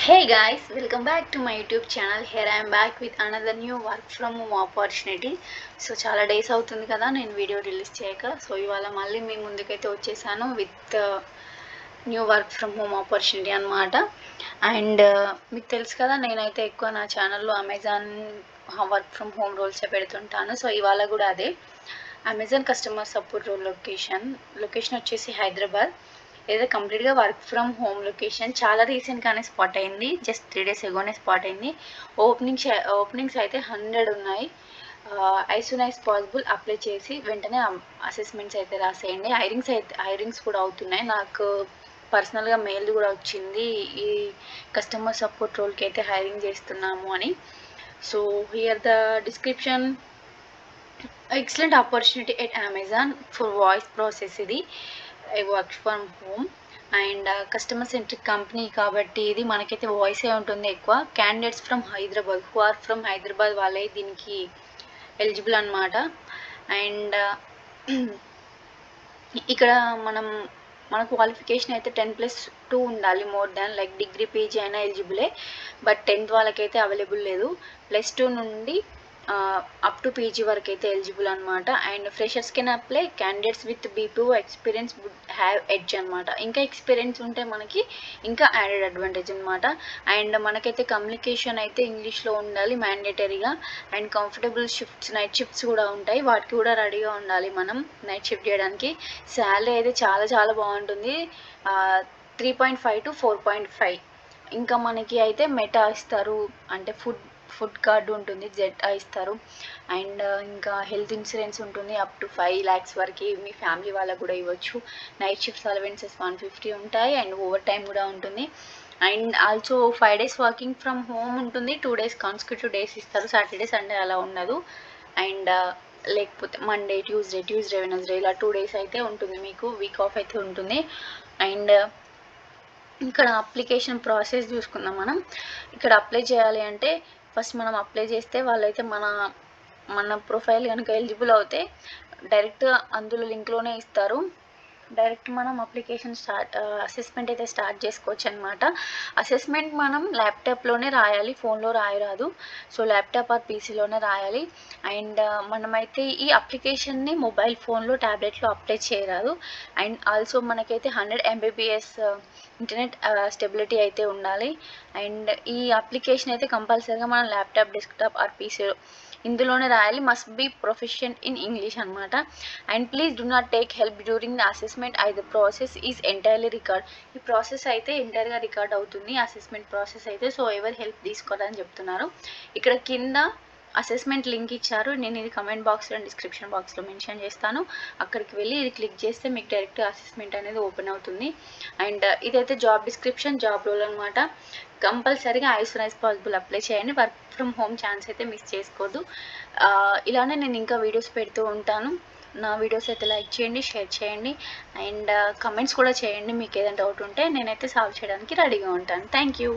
Hey guys, welcome back to my YouTube channel. Here I am back with another new work from home opportunity. So చాలా days అవుతుంది కదా నేను video release చేయక. So ఇవాళ మళ్ళీ మీ ముందుకైతే వచ్చేసాను with new work from home opportunity అనమాట. అండ్ మీకు తెలుసు కదా నేనైతే ఎక్కువ నా ఛానల్లో అమెజాన్ వర్క్ ఫ్రమ్ హోమ్ రోల్సే పెడుతుంటాను. సో ఇవాళ కూడా అదే Amazon customer support role location వచ్చేసి హైదరాబాద్. ఏదో కంప్లీట్గా వర్క్ ఫ్రమ్ హోమ్ లొకేషన్ చాలా రీసెంట్గానే స్పాట్ అయింది. జస్ట్ 3 days ఎగోనే స్పాట్ అయింది. ఓపెనింగ్స్ అయితే 100 ఉన్నాయి. As soon as possible apply చేసి వెంటనే అసెస్మెంట్స్ అయితే రాసేయండి. హైరింగ్స్ కూడా అవుతున్నాయి. నాకు పర్సనల్గా మెయిల్ కూడా వచ్చింది ఈ కస్టమర్ సపోర్ట్ రోల్కి అయితే హైరింగ్ చేస్తున్నాము అని. So here the description. Excellent opportunity at Amazon for voice process. ఇది work from home and customer centric company కాబట్టి ఇది మనకైతే వాయిసే ఉంటుంది ఎక్కువ. Candidates from Hyderabad who are from Hyderabad వాళ్ళే దీనికి ఎలిజిబుల్ అనమాట. అండ్ ఇక్కడ మన క్వాలిఫికేషన్ అయితే 10+2 ఉండాలి. More than like degree PG అయినా ఎలిజిబులే. బట్ 10th వాళ్ళకైతే అవైలబుల్ లేదు. +2 నుండి అప్ టు పీజీ వరకు అయితే ఎలిజిబుల్ అనమాట. And freshers can apply. Candidates with B2 experience would have edge అనమాట. ఇంకా ఎక్స్పీరియన్స్ ఉంటే మనకి ఇంకా యాడెడ్ అడ్వాంటేజ్ అనమాట. అండ్ మనకైతే కమ్యూనికేషన్ అయితే ఇంగ్లీష్లో ఉండాలి మ్యాండేటరీగా. And comfortable shifts, night shifts కూడా ఉంటాయి. వాటికి కూడా రెడీగా ఉండాలి మనం నైట్ షిఫ్ట్ చేయడానికి. శాలరీ అయితే చాలా చాలా బాగుంటుంది. 3.5 to 4.5. ఇంకా మనకి అయితే మెటా ఇస్తారు, అంటే ఫుడ్ కార్డు ఉంటుంది, జెటా ఇస్తారు. అండ్ ఇంకా హెల్త్ ఇన్సూరెన్స్ ఉంటుంది అప్ టు 5 lakhs వరకు. మీ ఫ్యామిలీ వాళ్ళకు కూడా ఇవ్వచ్చు. నైట్ షిఫ్ట్స్ అలవెన్సెస్ 150 ఉంటాయి. అండ్ ఓవర్ టైం కూడా ఉంటుంది. And also 5 days working from home ఉంటుంది. 2 days కాన్సిక్యూటివ్ డేస్ ఇస్తారు. సాటర్డే సండే అలా ఉండదు. అండ్ లేకపోతే మండే ట్యూస్డే వెనస్డే ఇలా 2 days అయితే ఉంటుంది. మీకు వీక్ ఆఫ్ అయితే ఉంటుంది. అండ్ ఇక్కడ అప్లికేషన్ ప్రాసెస్ చూసుకుందాం మనం. ఇక్కడ అప్లై చేయాలి అంటే ఫస్ట్ మనం అప్లై చేస్తే వాళ్ళైతే మన ప్రొఫైల్ కనుక ఎలిజిబుల్ అవుతే డైరెక్ట్ అందులో లింక్లోనే ఇస్తారు. డైరెక్ట్ మనం అప్లికేషన్ అసెస్మెంట్ అయితే స్టార్ట్ చేసుకోవచ్చు అనమాట. అసెస్మెంట్ మనం ల్యాప్టాప్లోనే రాయాలి, ఫోన్లో రాయరాదు. సో ల్యాప్టాప్ ఆర్ పీసీలోనే రాయాలి. అండ్ మనమైతే ఈ అప్లికేషన్ని మొబైల్ ఫోన్లో ట్యాబ్లెట్లో అప్లై చేయరాదు. అండ్ ఆల్సో మనకైతే 100 Mbps ఇంటర్నెట్ స్టెబిలిటీ అయితే ఉండాలి. అండ్ ఈ అప్లికేషన్ అయితే కంపల్సరీగా మనం ల్యాప్టాప్, డెస్క్టాప్ ఆర్ పీసీ ఇందులోనే రాయాలి. Must be proficient in English అనమాట. And please do not take help during the assessment. The process is entirely record. ఈ ప్రాసెస్ అయితే ఎంటైర్గా రికార్డ్ అవుతుంది అసెస్మెంట్ ప్రాసెస్ అయితే. సో ఎవరు హెల్ప్ తీసుకోవాలని చెప్తున్నారు. ఇక్కడ కింద అసెస్మెంట్ లింక్ ఇచ్చారు. నేను ఇది కమెంట్ బాక్స్లో అండ్ డిస్క్రిప్షన్ బాక్స్లో మెన్షన్ చేస్తాను. అక్కడికి వెళ్ళి ఇది క్లిక్ చేస్తే మీకు డైరెక్ట్ అసెస్మెంట్ అనేది ఓపెన్ అవుతుంది. అండ్ ఇదైతే జాబ్ డిస్క్రిప్షన్, జాబ్ రోల్ అనమాట. కంపల్సరీగా as soon as possible apply చేయండి. వర్క్ ఫ్రమ్ హోమ్ ఛాన్స్ అయితే మిస్ చేసుకోవద్దు. ఇలానే నేను ఇంకా వీడియోస్ పెడుతూ ఉంటాను. నా వీడియోస్ అయితే లైక్ చేయండి, షేర్ చేయండి. అండ్ కమెంట్స్ కూడా చేయండి. మీకు ఏదైనా డౌట్ ఉంటే నేనైతే సాల్వ్ చేయడానికి రెడీగా ఉంటాను. Thank you.